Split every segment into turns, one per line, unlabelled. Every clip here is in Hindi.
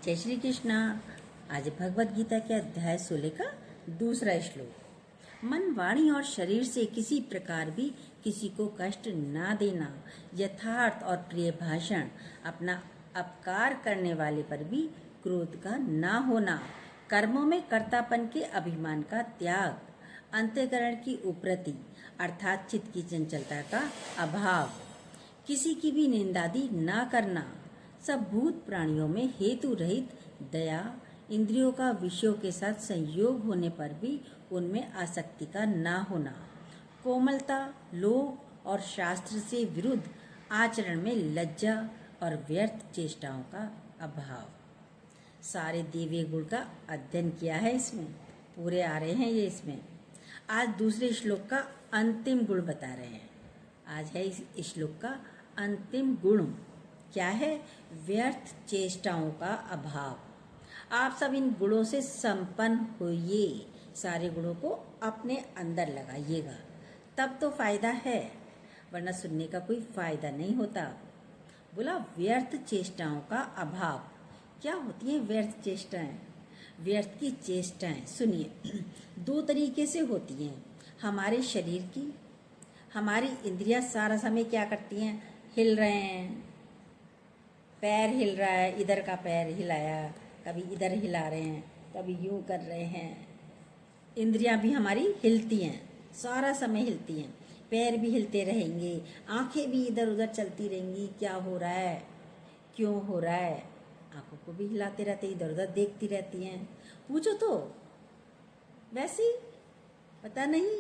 जय श्री कृष्णा। आज भगवत गीता के अध्याय 16 का दूसरा श्लोक। मन, वाणी और शरीर से किसी प्रकार भी किसी को कष्ट ना देना, यथार्थ और प्रिय भाषण, अपना अपकार करने वाले पर भी क्रोध का ना होना, कर्मों में कर्तापन के अभिमान का त्याग, अंतःकरण की उपरति अर्थात चित्त की चंचलता का अभाव, किसी की भी निंदादि ना करना, सब भूत प्राणियों में हेतु रहित दया, इंद्रियों का विषयों के साथ संयोग होने पर भी उनमें आसक्ति का ना होना, कोमलता, लोभ और शास्त्र से विरुद्ध आचरण में लज्जा और व्यर्थ चेष्टाओं का अभाव। सारे दिव्य गुण का अध्ययन किया है, इसमें पूरे आ रहे हैं ये इसमें। आज दूसरे श्लोक का अंतिम गुण बता रहे हैं। आज है इस श्लोक का अंतिम गुण क्या है? व्यर्थ चेष्टाओं का अभाव। आप सब इन गुणों से संपन्न होइए, सारे गुणों को अपने अंदर लगाइएगा, तब तो फायदा है, वरना सुनने का कोई फायदा नहीं होता। बोला व्यर्थ चेष्टाओं का अभाव। क्या होती है व्यर्थ चेष्टाएं? व्यर्थ की चेष्टाएं सुनिए, दो तरीके से होती हैं। हमारे शरीर की, हमारी इंद्रियां सारा समय क्या करती हैं? हिल रहे हैं, पैर हिल रहा है, इधर का पैर हिलाया, कभी इधर हिला रहे हैं, कभी यूं कर रहे हैं। इंद्रियां भी हमारी हिलती हैं, सारा समय हिलती हैं, पैर भी हिलते रहेंगे, आंखें भी इधर उधर चलती रहेंगी। क्या हो रहा है, क्यों हो रहा है? आंखों को भी हिलाते रहते, इधर उधर देखती रहती हैं। पूछो तो वैसे ही पता नहीं,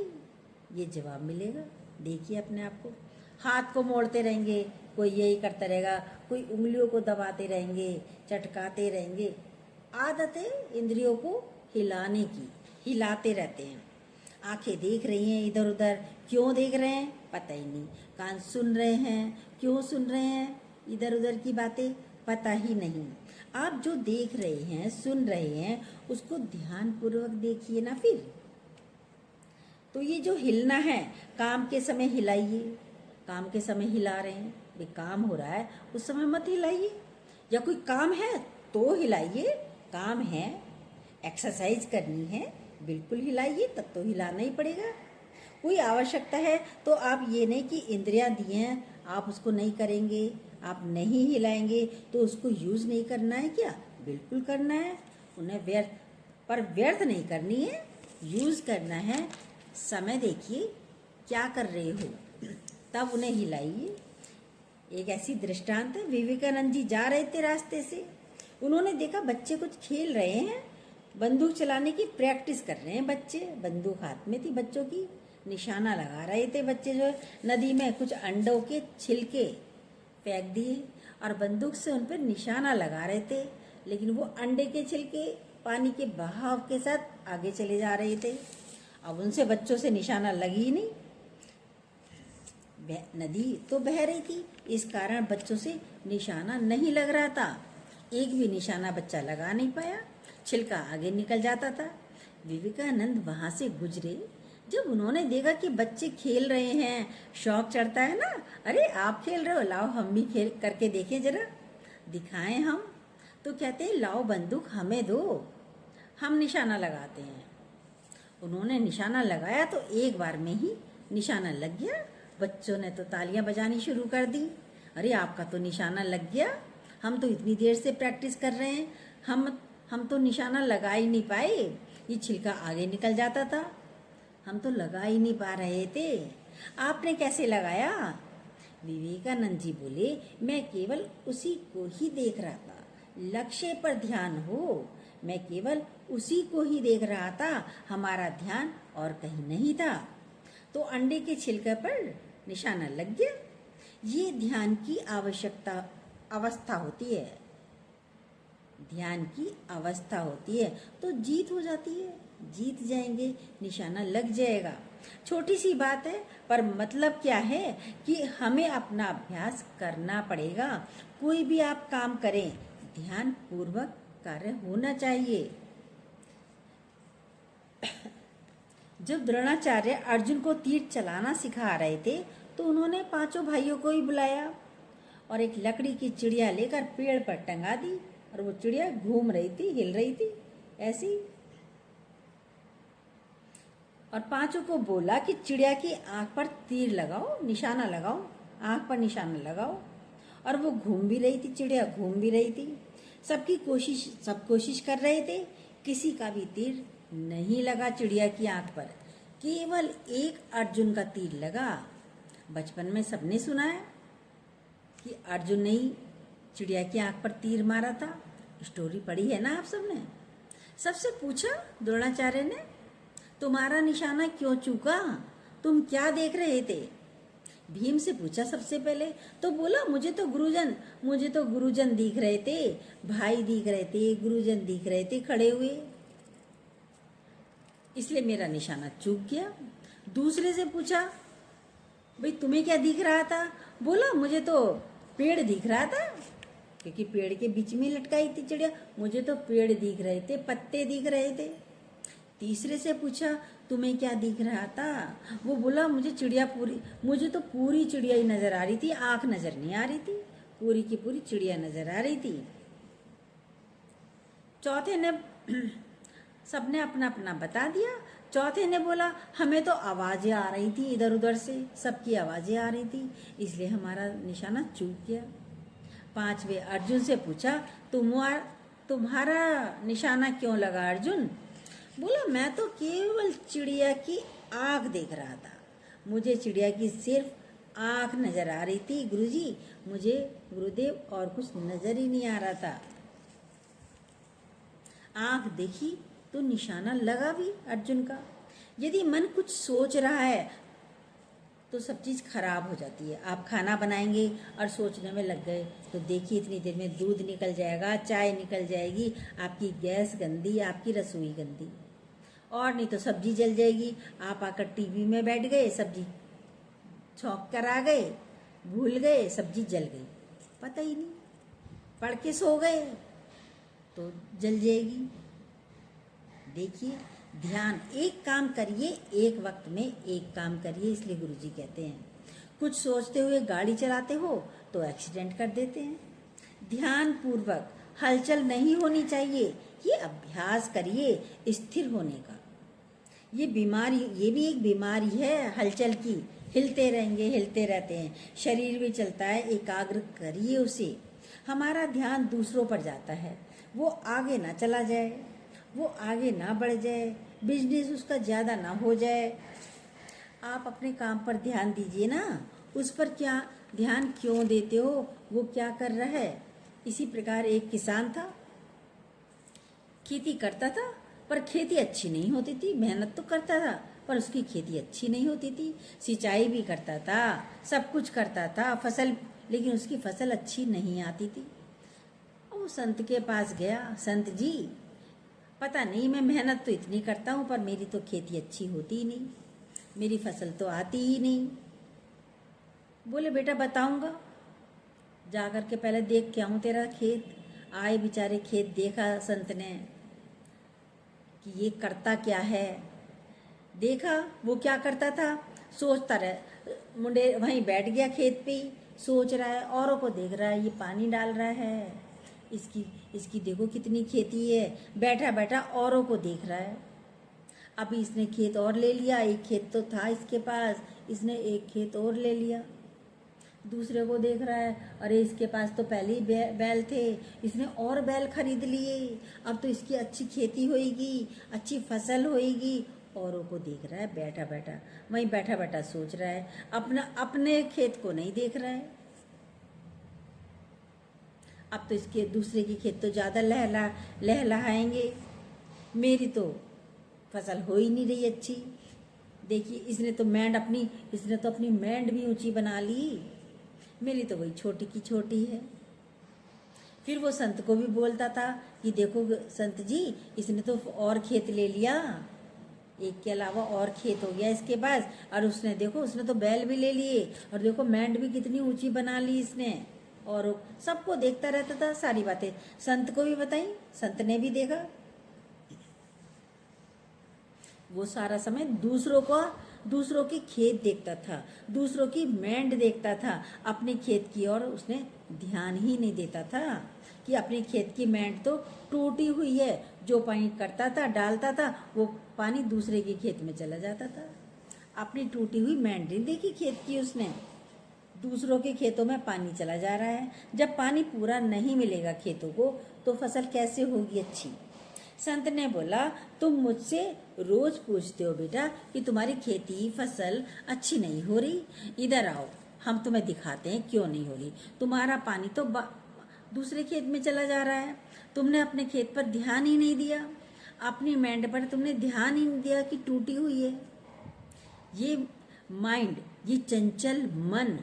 ये जवाब मिलेगा। देखिए अपने आप को, हाथ को मोड़ते रहेंगे, कोई यही करता रहेगा, कोई उंगलियों को दबाते रहेंगे, चटकाते रहेंगे। आदत है इंद्रियों को हिलाने की, हिलाते रहते हैं। आंखें देख रही हैं इधर उधर, क्यों देख रहे हैं पता ही नहीं। कान सुन रहे हैं, क्यों सुन रहे हैं इधर उधर की बातें पता ही नहीं। आप जो देख रहे हैं, सुन रहे हैं, उसको ध्यान पूर्वक देखिए ना। फिर तो ये जो हिलना है, काम के समय हिलाइए, काम के समय हिला रहे हैं, भी काम हो रहा है उस समय मत हिलाइए, या कोई काम है तो हिलाइए। काम है, एक्सरसाइज करनी है, बिल्कुल हिलाइए, तब तो हिलाना ही पड़ेगा। कोई आवश्यकता है तो आप ये नहीं कि इंद्रियां दी हैं आप उसको नहीं करेंगे, आप नहीं हिलाएंगे तो उसको यूज नहीं करना है। क्या बिल्कुल करना है, उन्हें व्यर्थ, पर व्यर्थ नहीं करनी है, यूज करना है। समय देखिए क्या कर रहे हो, तब उन्हें हिलाइए। एक ऐसी दृष्टांत है, विवेकानंद जी जा रहे थे रास्ते से, उन्होंने देखा बच्चे कुछ खेल रहे हैं, बंदूक चलाने की प्रैक्टिस कर रहे हैं बच्चे। बंदूक हाथ में थी बच्चों की, निशाना लगा रहे थे बच्चे। जो नदी में कुछ अंडों के छिलके फेंक दिए और बंदूक से उन पर निशाना लगा रहे थे, लेकिन वो अंडे के छिलके पानी के बहाव के साथ आगे चले जा रहे थे। अब उनसे बच्चों से निशाना लगी ही नहीं, नदी तो बह रही थी, इस कारण बच्चों से निशाना नहीं लग रहा था। एक भी निशाना बच्चा लगा नहीं पाया, छिलका आगे निकल जाता था। विवेकानंद वहां से गुजरे, जब उन्होंने देखा कि बच्चे खेल रहे हैं, शौक चढ़ता है ना, अरे आप खेल रहे हो, लाओ हम भी खेल करके देखें जरा, दिखाएं हम। तो कहते हैं लाओ बंदूक हमें दो, हम निशाना लगाते हैं। उन्होंने निशाना लगाया तो एक बार में ही निशाना लग गया। बच्चों ने तो तालियां बजानी शुरू कर दी, अरे आपका तो निशाना लग गया, हम तो इतनी देर से प्रैक्टिस कर रहे हैं, हम तो निशाना लगा ही नहीं पाए, ये छिलका आगे निकल जाता था, हम तो लगा ही नहीं पा रहे थे, आपने कैसे लगाया? विवेकानंद जी बोले, मैं केवल उसी को ही देख रहा था, लक्ष्य पर ध्यान हो, मैं केवल उसी को ही देख रहा था, हमारा ध्यान और कहीं नहीं था। तो अंडे के छिलके पर निशाना लग गया। ये ध्यान की अवस्था होती है, ध्यान की अवस्था होती है, तो जीत हो जाती है, जीत जाएंगे, निशाना लग जाएगा। छोटी सी बात है, पर मतलब क्या है कि हमें अपना अभ्यास करना पड़ेगा। कोई भी आप काम करें, ध्यान पूर्वक कार्य होना चाहिए। जब द्रोणाचार्य अर्जुन को तीर चलाना सिखा रहे थे, तो उन्होंने पांचों भाइयों को ही बुलाया और एक लकड़ी की चिड़िया लेकर पेड़ पर टंगा दी और वो चिड़िया घूम रही थी, हिल रही थी ऐसी। और पांचों को बोला कि चिड़िया की आंख पर तीर लगाओ, निशाना लगाओ, आंख पर निशाना लगाओ। और वो घूम भी रही थी, चिड़िया घूम भी रही थी। सब कोशिश कर रहे थे, किसी का भी तीर नहीं लगा चिड़िया की आंख पर। केवल एक अर्जुन का तीर लगा। बचपन में सबने सुना है कि अर्जुन ने ही चिड़िया की आंख पर तीर मारा था। स्टोरी पढ़ी है ना आप सबने। सबसे पूछा द्रोणाचार्य ने, तुम्हारा निशाना क्यों चूका, तुम क्या देख रहे थे? भीम से पूछा सबसे पहले, तो बोला मुझे तो गुरुजन दिख रहे थे, भाई दिख रहे थे, गुरुजन दिख रहे थे खड़े हुए, इसलिए मेरा निशाना चूक गया। दूसरे से पूछा, भाई तुम्हें क्या दिख रहा था? बोला मुझे तो पेड़ दिख रहा था, क्योंकि पेड़ के बीच में लटकाई थी चिड़िया, मुझे तो पेड़ दिख रहे थे, पत्ते दिख रहे थे। तीसरे से पूछा, तुम्हें क्या दिख रहा था? वो बोला मुझे तो पूरी चिड़िया ही नजर आ रही थी, आंख नजर नहीं आ रही थी, पूरी की पूरी चिड़िया नजर आ रही थी। चौथे ने सबने अपना अपना बता दिया। चौथे ने बोला हमें तो आवाजें आ रही थी, इधर उधर से सबकी आवाजें आ रही थी, इसलिए हमारा निशाना चूक गया। पांचवे अर्जुन से पूछा, तुम्हारा निशाना क्यों लगा अर्जुन? बोला मैं तो केवल चिड़िया की आंख देख रहा था, मुझे चिड़िया की सिर्फ आंख नजर आ रही थी गुरुजी, मुझे गुरुदेव और कुछ नजर ही नहीं आ रहा था। आंख देखी तो निशाना लगा भी अर्जुन का। यदि मन कुछ सोच रहा है तो सब चीज खराब हो जाती है। आप खाना बनाएंगे और सोचने में लग गए तो देखिए इतनी देर में दूध निकल जाएगा, चाय निकल जाएगी, आपकी गैस गंदी, आपकी रसोई गंदी, और नहीं तो सब्जी जल जाएगी। आप आकर टीवी में बैठ गए, सब्जी छौंक कर आ गए, भूल गए, सब्जी जल गई, पता ही नहीं, पढ़ के सो गए तो जल जाएगी। देखिए ध्यान, एक काम करिए, एक वक्त में एक काम करिए, इसलिए गुरुजी कहते हैं कुछ सोचते हुए गाड़ी चलाते हो तो एक्सीडेंट कर देते हैं। ध्यान पूर्वक हलचल नहीं होनी चाहिए, ये अभ्यास करिए स्थिर होने का। ये भी एक बीमारी है हलचल की, हिलते रहेंगे, हिलते रहते हैं, शरीर भी चलता है, एकाग्र करिए उसे। हमारा ध्यान दूसरों पर जाता है, वो आगे ना चला जाए, वो आगे ना बढ़ जाए, बिजनेस उसका ज़्यादा ना हो जाए। आप अपने काम पर ध्यान दीजिए ना, उस पर क्या ध्यान क्यों देते हो, वो क्या कर रहा है। इसी प्रकार एक किसान था, खेती करता था पर खेती अच्छी नहीं होती थी, मेहनत तो करता था पर उसकी खेती अच्छी नहीं होती थी, सिंचाई भी करता था, सब कुछ करता था फसल, लेकिन उसकी फसल अच्छी नहीं आती थी। वो संत के पास गया, संत जी पता नहीं मैं मेहनत तो इतनी करता हूँ पर मेरी तो खेती अच्छी होती ही नहीं, मेरी फसल तो आती ही नहीं। बोले बेटा बताऊंगा, जा कर के पहले देख के आऊँ तेरा खेत। आए बेचारे, खेत देखा संत ने कि ये करता क्या है, देखा वो क्या करता था, सोचता रहे, मुंडे वहीं बैठ गया खेत पे ही, सोच रहा है, औरों को देख रहा है, ये पानी डाल रहा है, इसकी देखो कितनी खेती है, बैठा बैठा औरों को देख रहा है। अभी इसने खेत और ले लिया, एक खेत तो था इसके पास, इसने एक खेत और ले लिया। दूसरे को देख रहा है, अरे इसके पास तो पहले ही बैल थे, इसने और बैल खरीद लिए, अब तो इसकी अच्छी खेती होएगी, अच्छी फसल होएगी। औरों को देख रहा है बैठा बैठा, वहीं बैठा बैठा सोच रहा है, अपने खेत को नहीं देख रहा है। अब तो इसके दूसरे की खेत तो ज़्यादा लहलहाएंगे, मेरी तो फसल हो ही नहीं रही अच्छी। देखिए इसने तो अपनी मैंड भी ऊंची बना ली, मेरी तो वही छोटी की छोटी है। फिर वो संत को भी बोलता था कि देखो संत जी, इसने तो और खेत ले लिया, एक के अलावा और खेत हो गया इसके पास, और उसने तो बैल भी ले लिए, और देखो मैंड भी कितनी ऊंची बना ली इसने। और सबको देखता रहता था, सारी बातें संत को भी बताई, संत ने भी देखा। वो सारा समय दूसरों की खेत देखता था, दूसरों की मैंड देखता था, अपने खेत की और उसने ध्यान ही नहीं देता था कि अपने खेत की मेंढ तो टूटी हुई है, जो पानी करता था डालता था वो पानी दूसरे के खेत में चला जाता था। अपनी टूटी हुई मेंढ नहीं देखी खेत की उसने, दूसरों के खेतों में पानी चला जा रहा है। जब पानी पूरा नहीं मिलेगा खेतों को तो फसल कैसे होगी अच्छी। संत ने बोला, तुम मुझसे रोज पूछते हो बेटा कि तुम्हारी खेती फसल अच्छी नहीं हो रही, इधर आओ हम तुम्हें दिखाते हैं क्यों नहीं हो रही। तुम्हारा पानी तो दूसरे खेत में चला जा रहा है, तुमने अपने खेत पर ध्यान ही नहीं दिया, अपनी मेंढ पर तुमने ध्यान ही नहीं दिया कि टूटी हुई है। ये माइंड, ये चंचल मन,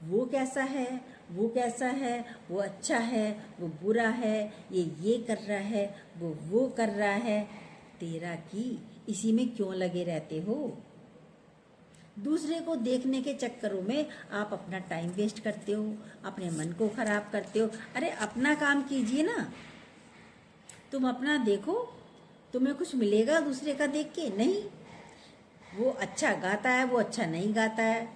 वो कैसा है, वो कैसा है, वो अच्छा है, वो बुरा है, ये कर रहा है, वो कर रहा है, तेरा की इसी में क्यों लगे रहते हो। दूसरे को देखने के चक्करों में आप अपना टाइम वेस्ट करते हो, अपने मन को खराब करते हो। अरे अपना काम कीजिए ना, तुम अपना देखो, तुम्हें कुछ मिलेगा दूसरे का देख के? नहीं। वो अच्छा गाता है, वो अच्छा नहीं गाता है,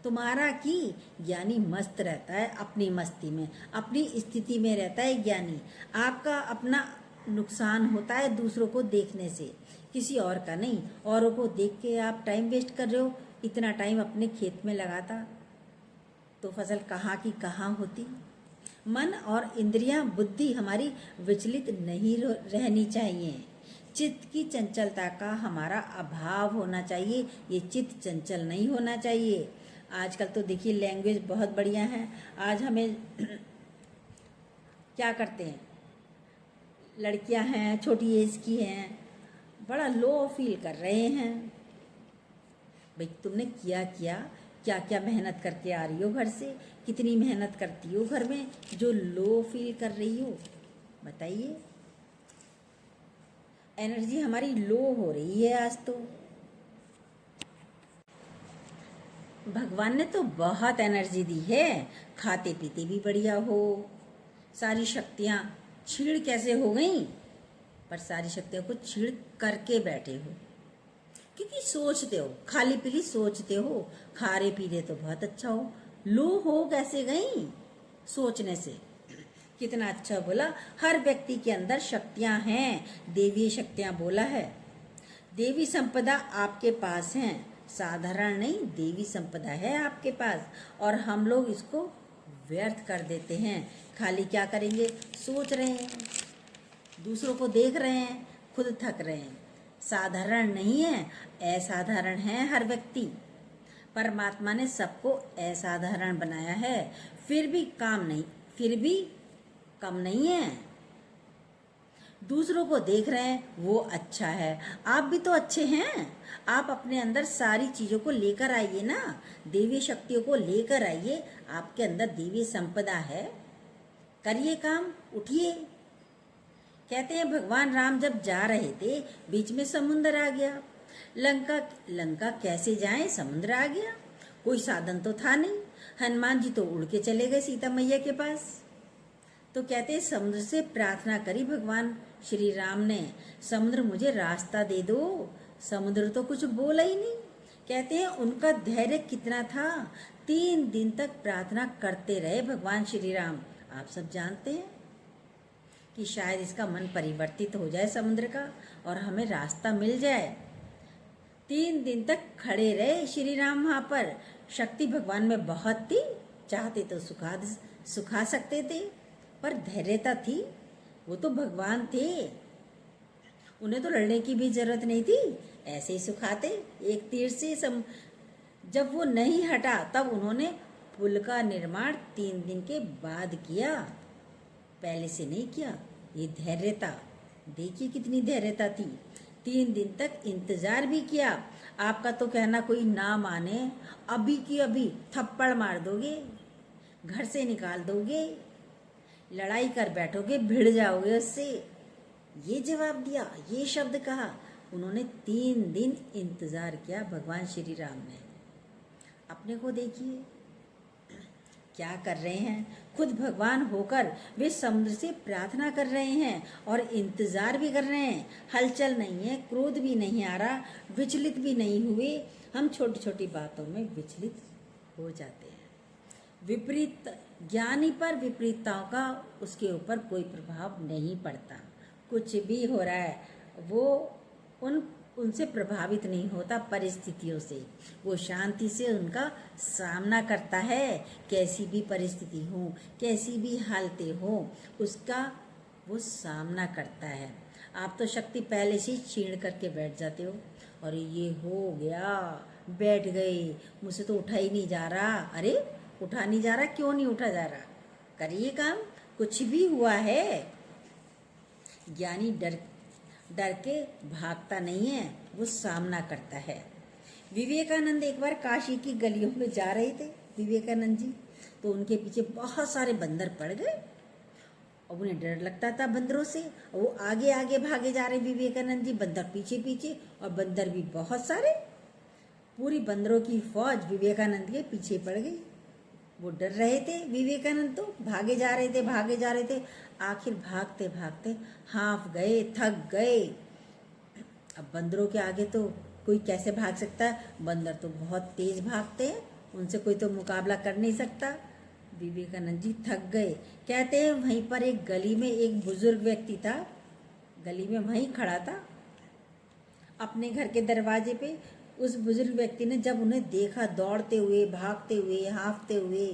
तुम्हारा की ज्ञानी मस्त रहता है अपनी मस्ती में, अपनी स्थिति में रहता है ज्ञानी। आपका अपना नुकसान होता है दूसरों को देखने से, किसी और का नहीं। औरों को देख के आप टाइम वेस्ट कर रहे हो। इतना टाइम अपने खेत में लगाता तो फसल कहाँ की कहाँ होती। मन और इंद्रियां, बुद्धि हमारी विचलित नहीं रहनी चाहिए। चित्त की चंचलता का हमारा अभाव होना चाहिए, ये चित्त चंचल नहीं होना चाहिए। आजकल तो देखिए लैंग्वेज बहुत बढ़िया है। आज हमें क्या करते हैं, लड़कियां हैं छोटी एज की हैं, बड़ा लो फील कर रहे हैं। भाई तुमने क्या क्या मेहनत करके आ रही हो घर से, कितनी मेहनत करती हो घर में जो लो फील कर रही हो, बताइए। एनर्जी हमारी लो हो रही है आज तो। भगवान ने तो बहुत एनर्जी दी है, खाते पीते भी बढ़िया हो, सारी शक्तियां छीड़ कैसे हो गई, पर सारी शक्तियों को छीड़ करके बैठे हो, क्योंकि सोचते हो, खाली पीली सोचते हो, खा रहे पी रहे तो बहुत अच्छा हो, लो हो कैसे गई सोचने से। कितना अच्छा बोला, हर व्यक्ति के अंदर शक्तियां हैं, देवी शक्तियां बोला है। देवी संपदा आपके पास है, साधारण नहीं, देवी संपदा है आपके पास, और हम लोग इसको व्यर्थ कर देते हैं। खाली क्या करेंगे, सोच रहे हैं, दूसरों को देख रहे हैं, खुद थक रहे हैं। साधारण नहीं है, असाधारण है हर व्यक्ति। परमात्मा ने सबको असाधारण बनाया है, फिर भी कम नहीं है। दूसरों को देख रहे हैं, वो अच्छा है, आप भी तो अच्छे हैं। आप अपने अंदर सारी चीजों को लेकर आइए ना, देवी शक्तियों को लेकर आइए, आपके अंदर देवी संपदा है, करिए काम, उठिए। कहते हैं भगवान राम जब जा रहे थे बीच में समुद्र आ गया, लंका कैसे जाएं, समुद्र आ गया, कोई साधन तो था नहीं। हनुमान जी तो उड़ के चले गए सीता मैया के पास। तो कहते हैं समुद्र से प्रार्थना करी भगवान श्री राम ने, समुद्र मुझे रास्ता दे दो। समुद्र तो कुछ बोला ही नहीं। कहते हैं उनका धैर्य कितना था, 3 दिन तक प्रार्थना करते रहे भगवान श्री राम। आप सब जानते हैं कि शायद इसका मन परिवर्तित हो जाए समुद्र का और हमें रास्ता मिल जाए। 3 दिन तक खड़े रहे श्री राम वहां पर। शक्ति भगवान में बहुत थी, चाहते तो सुखा सकते थे, पर धैर्यता थी। वो तो भगवान थे, उन्हें तो लड़ने की भी जरूरत नहीं थी, ऐसे ही सुखाते एक तीर से। जब वो नहीं हटा तब उन्होंने पुल का निर्माण 3 दिन के बाद किया, पहले से नहीं किया। ये धैर्यता, देखिए कितनी धैर्यता थी। 3 दिन तक इंतजार भी किया। आपका तो कहना कोई ना माने, अभी की अभी थप्पड़ मार दोगे, घर से निकाल दोगे, लड़ाई कर बैठोगे, भिड़ जाओगे उससे। ये जवाब दिया, ये शब्द कहा। उन्होंने 3 दिन इंतजार किया भगवान श्री राम ने। अपने को देखिए क्या कर रहे हैं, खुद भगवान होकर वे समुद्र से प्रार्थना कर रहे हैं और इंतजार भी कर रहे हैं। हलचल नहीं है, क्रोध भी नहीं आ रहा, विचलित भी नहीं हुए। हम छोटी छोटी बातों में विचलित हो जाते हैं, विपरीत ज्ञानी पर विपरीतताओं का उसके ऊपर कोई प्रभाव नहीं पड़ता। कुछ भी हो रहा है वो उनसे प्रभावित नहीं होता परिस्थितियों से। वो शांति से उनका सामना करता है। कैसी भी परिस्थिति हो, कैसी भी हालतें हो, उसका वो सामना करता है। आप तो शक्ति पहले से ही छीण करके बैठ जाते हो, और ये हो गया, बैठ गए, मुझसे तो उठा ही नहीं जा रहा। अरे उठा नहीं जा रहा, क्यों नहीं उठा जा रहा? करिए काम, कुछ भी हुआ है। ज्ञानी डर डर के भागता नहीं है, वो सामना करता है। विवेकानंद एक बार काशी की गलियों में जा रहे थे, विवेकानंद जी, तो उनके पीछे बहुत सारे बंदर पड़ गए और उन्हें डर लगता था बंदरों से। वो आगे आगे भागे जा रहे विवेकानंद जी, बंदर पीछे पीछे, और बंदर भी बहुत सारे। पूरी बंदरों की फौज विवेकानंद के पीछे पड़ गई। वो डर रहे थे, विवेकानंद तो भागे जा रहे थे, भागे जा रहे थे। आखिर भागते भागते हांफ गए, थक गए। अब बंदरों के आगे तो कोई कैसे भाग सकता है? बंदर तो बहुत तेज भागते हैं, उनसे कोई तो मुकाबला कर नहीं सकता। विवेकानंद जी थक गए। कहते हैं वहीं पर एक गली में एक बुजुर्ग व्यक्ति था, गली में वहीं खड़ा था अपने घर के दरवाजे पे। उस बुजुर्ग व्यक्ति ने जब उन्हें देखा दौड़ते हुए, भागते हुए, हाँफते हुए,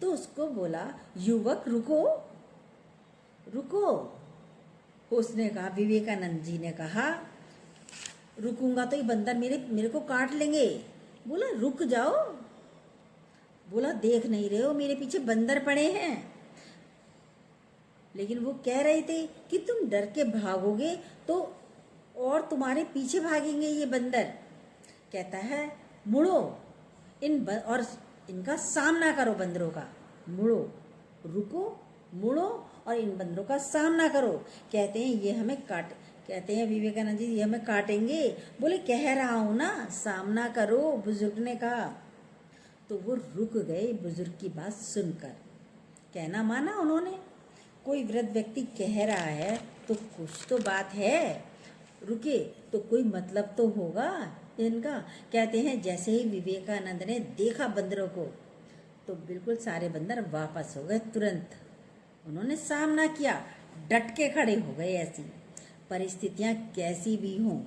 तो उसको बोला, युवक रुको रुको। उसने कहा, विवेकानंद जी ने कहा, रुकूंगा तो ये बंदर मेरे को काट लेंगे। बोला रुक जाओ। बोला देख नहीं रहे हो मेरे पीछे बंदर पड़े हैं? लेकिन वो कह रहे थे कि तुम डर के भागोगे तो और तुम्हारे पीछे भागेंगे ये बंदर। कहता है मुड़ो और इनका सामना करो, बंदरों का। मुड़ो, रुको, मुड़ो और इन बंदरों का सामना करो। कहते हैं ये हमें कहते हैं विवेकानंद जी, ये हमें काटेंगे। बोले कह रहा हूं ना, सामना करो, बुजुर्ग ने कहा। तो वो रुक गए बुजुर्ग की बात सुनकर। कहना माना उन्होंने। कोई वृद्ध व्यक्ति कह रहा है तो कुछ तो बात है, रुके तो कोई मतलब तो होगा इनका। कहते हैं जैसे ही विवेकानंद ने देखा बंदरों को, तो बिल्कुल सारे बंदर वापस हो गए। तुरंत उन्होंने सामना किया, डट के खड़े हो गए। ऐसी परिस्थितियां कैसी भी हों,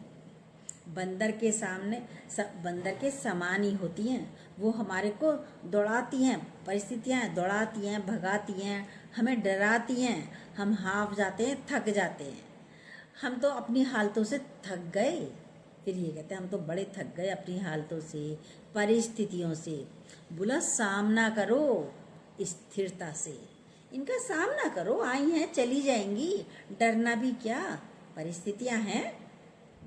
बंदर के सामने बंदर के समान ही होती हैं। वो हमारे को दौड़ाती हैं, परिस्थितियां दौड़ाती हैं, भगाती हैं, हमें डराती हैं। हम हाफ जाते हैं, थक जाते हैं। हम तो अपनी हालतों से थक गए। फिर ये कहते हैं हम तो बड़े थक गए अपनी हालतों से, परिस्थितियों से। बोला सामना करो स्थिरता से, इनका सामना करो। आई हैं चली जाएंगी, डरना भी क्या। परिस्थितियां हैं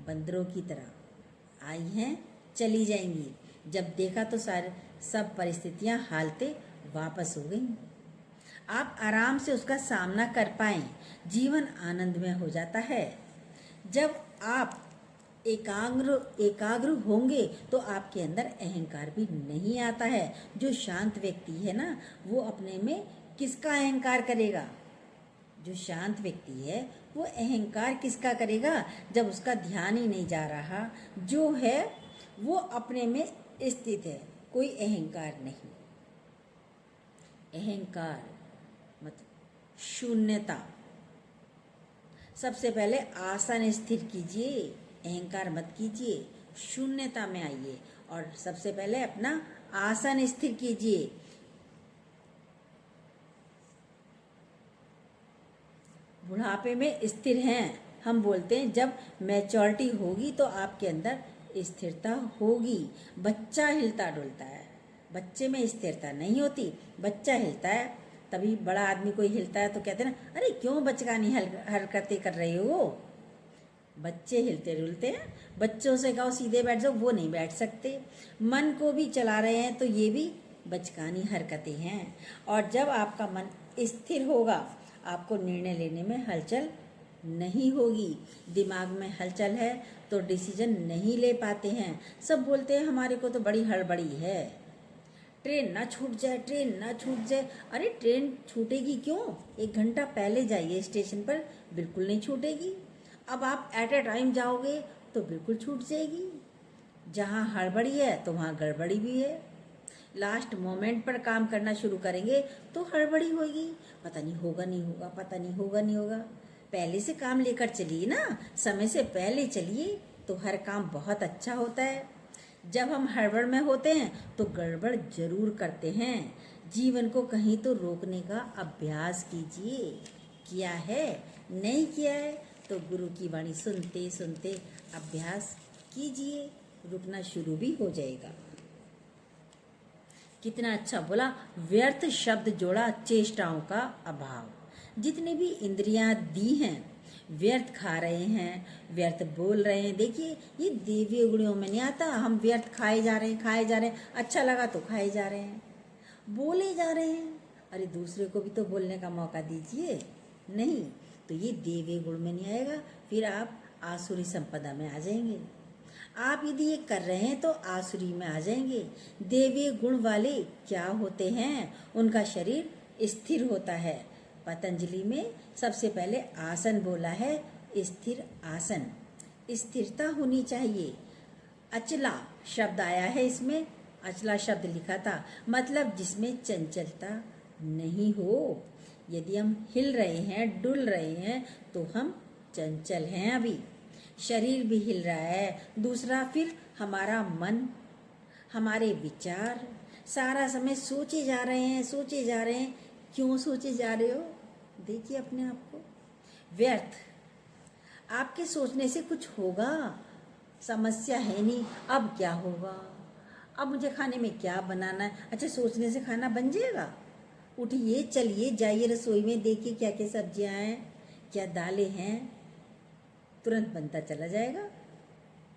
बंदरों की तरह, आई हैं चली जाएंगी। जब देखा तो सब परिस्थितियां, हालतें वापस हो गई। आप आराम से उसका सामना कर पाएं, जीवन आनंदमय हो जाता है। जब आप एकाग्र होंगे तो आपके अंदर अहंकार भी नहीं आता है। जो शांत व्यक्ति है ना, वो अपने में किसका अहंकार करेगा? जो शांत व्यक्ति है वो अहंकार किसका करेगा? जब उसका ध्यान ही नहीं जा रहा, जो है वो अपने में स्थित है, कोई अहंकार नहीं। अहंकार मतलब शून्यता। सबसे पहले आसन स्थिर कीजिए, अहंकार मत कीजिए, शून्यता में आइए और सबसे पहले अपना आसन स्थिर कीजिए। बुढ़ापे में स्थिर हैं, हम बोलते हैं जब मैच्योरिटी होगी तो आपके अंदर स्थिरता होगी। बच्चा हिलता डुलता है, बच्चे में स्थिरता नहीं होती। बच्चा हिलता है, तभी बड़ा आदमी कोई हिलता है तो कहते हैं ना, अरे क्यों बचकानी हरकतें कर रहे हो। बच्चे हिलते डुलते हैं, बच्चों से कहो सीधे बैठ जाओ, वो नहीं बैठ सकते। मन को भी चला रहे हैं तो ये भी बचकानी हरकतें हैं। और जब आपका मन स्थिर होगा, आपको निर्णय लेने में हलचल नहीं होगी। दिमाग में हलचल है तो डिसीजन नहीं ले पाते हैं। सब बोलते हैं हमारे को तो बड़ी हड़बड़ी है, ट्रेन ना छूट जाए, ट्रेन ना छूट जाए। अरे ट्रेन छूटेगी क्यों? 1 घंटा पहले जाइए स्टेशन पर, बिल्कुल नहीं छूटेगी। अब आप एट ए टाइम जाओगे तो बिल्कुल छूट जाएगी। जहाँ हड़बड़ी है तो वहाँ गड़बड़ी भी है। लास्ट मोमेंट पर काम करना शुरू करेंगे तो हड़बड़ी होगी, पता नहीं होगा नहीं होगा, पता नहीं होगा नहीं होगा। पहले से काम लेकर चलिए ना, समय से पहले चलिए तो हर काम बहुत अच्छा होता है। जब हम हड़बड़ में होते हैं तो गड़बड़ जरूर करते हैं। जीवन को कहीं तो रोकने का अभ्यास कीजिए। किया है? नहीं किया है तो गुरु की वाणी सुनते सुनते अभ्यास कीजिए, रुकना शुरू भी हो जाएगा। कितना अच्छा बोला, व्यर्थ शब्द जोड़ा चेष्टाओं का अभाव। जितने भी इंद्रियां दी हैं व्यर्थ खा रहे हैं, व्यर्थ बोल रहे हैं। देखिए ये देवी गुणियों में नहीं आता, हम व्यर्थ खाए जा रहे हैं, खाए जा रहे हैं, अच्छा लगा तो खाए जा रहे हैं, बोले जा रहे हैं। अरे दूसरे को भी तो बोलने का मौका दीजिए। नहीं तो ये देवी गुण में नहीं आएगा, फिर आप आसुरी संपदा में आ जाएंगे। आप यदि ये कर रहे हैं तो आसुरी में आ जाएंगे। देवी गुण वाले क्या होते हैं? उनका शरीर स्थिर होता है। पतंजलि में सबसे पहले आसन बोला है, स्थिर आसन। स्थिरता होनी चाहिए। अचला शब्द आया है इसमें, अचला शब्द लिखा था, मतलब जिसमें चंचलता नहीं हो। यदि हम हिल रहे हैं, डुल रहे हैं तो हम चंचल हैं। अभी शरीर भी हिल रहा है। दूसरा फिर हमारा मन, हमारे विचार सारा समय सोचे जा रहे हैं, सोचे जा रहे हैं। क्यों सोचे जा रहे हो? देखिए अपने आप को। व्यर्थ, आपके सोचने से कुछ होगा? समस्या है नहीं। अब क्या होगा? अब मुझे खाने में क्या बनाना है? अच्छा सोचने से खाना बन जाएगा? उठिए, चलिए, जाइए रसोई में, देखिए क्या क्या सब्जियां हैं, क्या दालें हैं, तुरंत बनता चला जाएगा।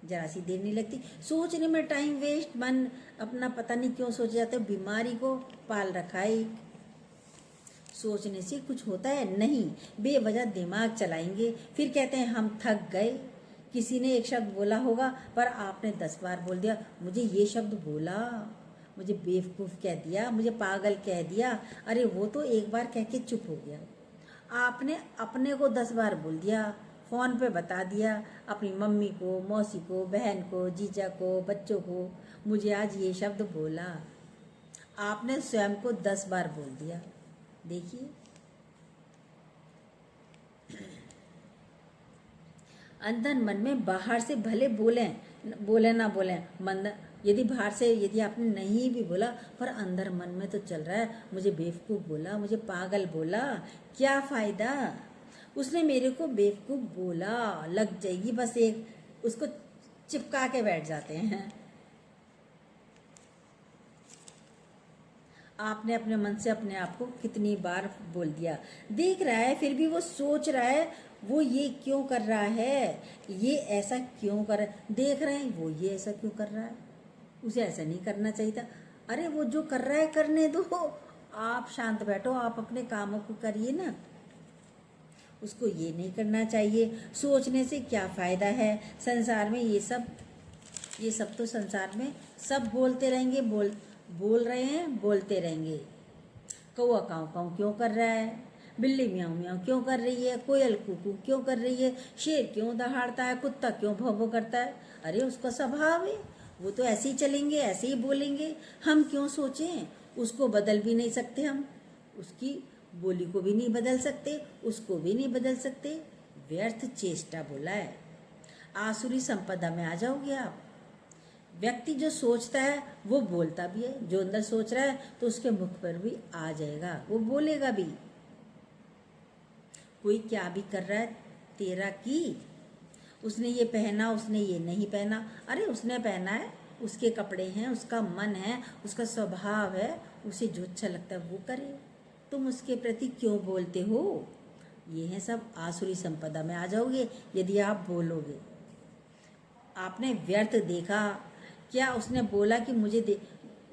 जरा सी देर नहीं लगती। सोचने में टाइम वेस्ट, मन अपना पता नहीं क्यों सोच जाते हो। बीमारी को पाल रखा है। सोचने से कुछ होता है नहीं, बेवजह दिमाग चलाएंगे, फिर कहते हैं हम थक गए। किसी ने एक शब्द बोला होगा पर आपने 10 बार बोल दिया, मुझे ये शब्द बोला, मुझे बेवकूफ़ कह दिया, मुझे पागल कह दिया। अरे वो तो एक बार कह के चुप हो गया। आपने अपने को 10 बार बोल दिया, फ़ोन पे बता दिया अपनी मम्मी को, मौसी को, बहन को, जीजा को, बच्चों को, मुझे आज ये शब्द बोला। आपने स्वयं को 10 बार बोल दिया। देखिए अंदर मन में, बाहर से भले बोले ना बोले, मन यदि बाहर से यदि आपने नहीं भी बोला पर अंदर मन में तो चल रहा है, मुझे बेवकूफ़ बोला, मुझे पागल बोला, क्या फ़ायदा? उसने मेरे को बेवकूफ़ बोला, लग जाएगी बस एक, उसको चिपका के बैठ जाते हैं। आपने अपने मन से अपने आप को कितनी बार बोल दिया। देख रहा है फिर भी वो सोच रहा है, वो ये क्यों कर रहा है, ये ऐसा क्यों कर रहा है। देख रहे हैं वो ये ऐसा क्यों कर रहा है, उसे ऐसा नहीं करना चाहिए था। अरे वो जो कर रहा है करने दो, आप शांत बैठो, आप अपने कामों को करिए ना। उसको ये नहीं करना चाहिए। सोचने से क्या फ़ायदा है? संसार में ये सब तो संसार में सब बोलते रहेंगे, बोल रहे हैं, बोलते रहेंगे। कौआ काऊ काऊ क्यों कर रहा है, बिल्ली म्याऊं म्याऊं क्यों कर रही है, कोयल कुकू क्यों कर रही है, शेर क्यों दहाड़ता है, कुत्ता क्यों भौं भौं करता है। अरे उसका स्वभाव है, वो तो ऐसे ही चलेंगे, ऐसे ही बोलेंगे। हम क्यों सोचें? उसको बदल भी नहीं सकते हम, उसकी बोली को भी नहीं बदल सकते, उसको भी नहीं बदल सकते। व्यर्थ चेष्टा बोला है। आसुरी संपदा में आ जाओगे आप। व्यक्ति जो सोचता है वो बोलता भी है, जो अंदर सोच रहा है तो उसके मुख पर भी आ जाएगा, वो बोलेगा भी। कोई क्या भी कर रहा है, तेरा की, उसने ये पहना, उसने ये नहीं पहना। अरे उसने पहना है, उसके कपड़े हैं, उसका मन है, उसका स्वभाव है, उसे जो अच्छा लगता है वो करे। तुम उसके प्रति क्यों बोलते हो? ये है सब आसुरी संपदा में आ जाओगे यदि आप बोलोगे। आपने व्यर्थ देखा क्या? उसने बोला कि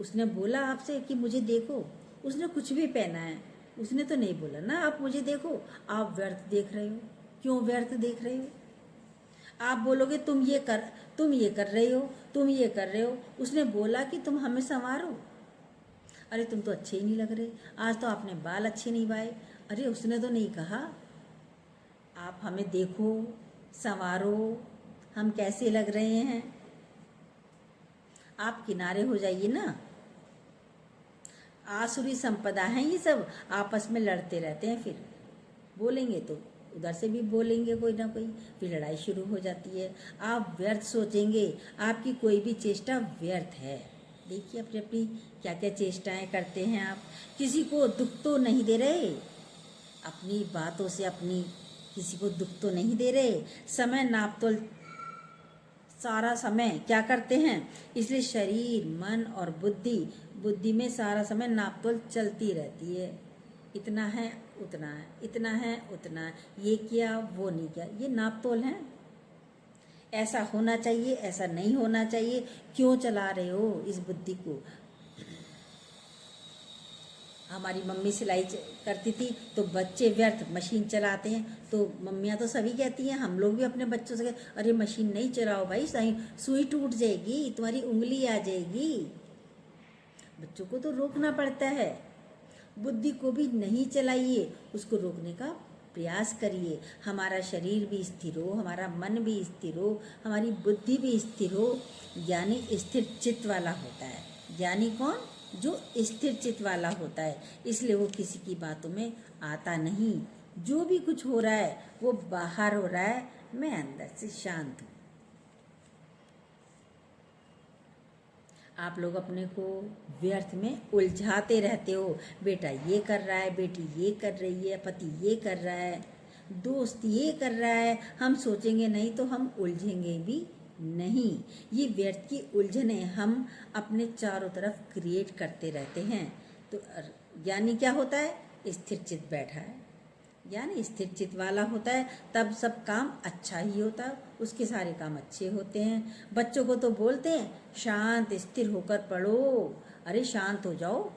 उसने बोला आपसे कि मुझे देखो, उसने कुछ भी पहना है, उसने तो नहीं बोला ना आप मुझे देखो। आप व्यर्थ देख रहे हो। क्यों व्यर्थ देख रहे हो? आप बोलोगे तुम ये कर रहे हो, तुम ये कर रहे हो। उसने बोला कि तुम हमें संवारो। अरे तुम तो अच्छे ही नहीं लग रहे, आज तो आपने बाल अच्छे नहीं बाए। अरे उसने तो नहीं कहा आप हमें देखो, संवारो, हम कैसे लग रहे हैं। आप किनारे हो जाइए ना। आसुरी संपदा है ये सब, आपस में लड़ते रहते हैं। फिर बोलेंगे तो उधर से भी बोलेंगे कोई ना कोई, फिर लड़ाई शुरू हो जाती है। आप व्यर्थ सोचेंगे, आपकी कोई भी चेष्टा व्यर्थ है। देखिए अपनी अपनी क्या क्या चेष्टाएं करते हैं आप। किसी को दुख तो नहीं दे रहे, अपनी बातों से अपनी किसी को दुख तो नहीं दे रहे। समय नापतोल सारा समय क्या करते हैं, इसलिए शरीर मन और बुद्धि में सारा समय नापतोल चलती रहती है। इतना है उतना है, इतना है उतना है, ये किया वो नहीं किया, ये नापतोल है। ऐसा होना चाहिए, ऐसा नहीं होना चाहिए, क्यों चला रहे हो इस बुद्धि को। हमारी मम्मी सिलाई करती थी तो बच्चे व्यर्थ मशीन चलाते हैं, तो मम्मियाँ तो सभी कहती हैं, हम लोग भी अपने बच्चों से अरे मशीन नहीं चलाओ भाई, सही सुई टूट जाएगी, तुम्हारी उंगली आ जाएगी। बच्चों को तो रोकना पड़ता है। बुद्धि को भी नहीं चलाइए, उसको रोकने का प्रयास करिए। हमारा शरीर भी स्थिर हो, हमारा मन भी स्थिर हो, हमारी बुद्धि भी स्थिर हो। ज्ञानी स्थिर चित्त वाला होता है। ज्ञानी कौन, जो स्थिर चित्त वाला होता है, इसलिए वो किसी की बातों में आता नहीं। जो भी कुछ हो रहा है वो बाहर हो रहा है, मैं अंदर से शांत हूँ। आप लोग अपने को व्यर्थ में उलझाते रहते हो। बेटा ये कर रहा है, बेटी ये कर रही है, पति ये कर रहा है, दोस्त ये कर रहा है, हम सोचेंगे नहीं तो हम उलझेंगे भी नहीं। ये व्यर्थ की उलझने हम अपने चारों तरफ क्रिएट करते रहते हैं। तो ज्ञानी क्या होता है, स्थिर चित्त बैठा है। ज्ञानी स्थिर चित्त वाला होता है, तब सब काम अच्छा ही होता है, उसके सारे काम अच्छे होते हैं। बच्चों को तो बोलते हैं शांत स्थिर होकर पढ़ो। अरे शांत हो जाओ,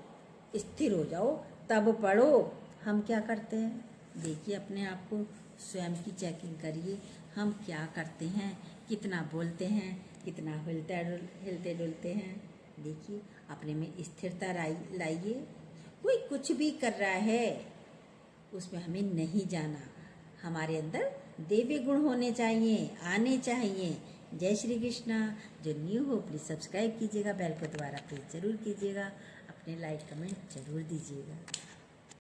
स्थिर हो जाओ, तब पढ़ो। हम क्या करते हैं, देखिए अपने आप को स्वयं की चेकिंग करिए। हम क्या करते हैं, कितना बोलते हैं, कितना हिलते डुलते हैं। देखिए अपने में स्थिरता लाइए। कोई कुछ भी कर रहा है उसमें हमें नहीं जाना। हमारे अंदर देवी गुण होने चाहिए, आने चाहिए। जय श्री कृष्णा। जो न्यू हो प्लीज़ सब्सक्राइब कीजिएगा, बेल को दोबारा प्रेस जरूर कीजिएगा, अपने लाइक कमेंट जरूर दीजिएगा।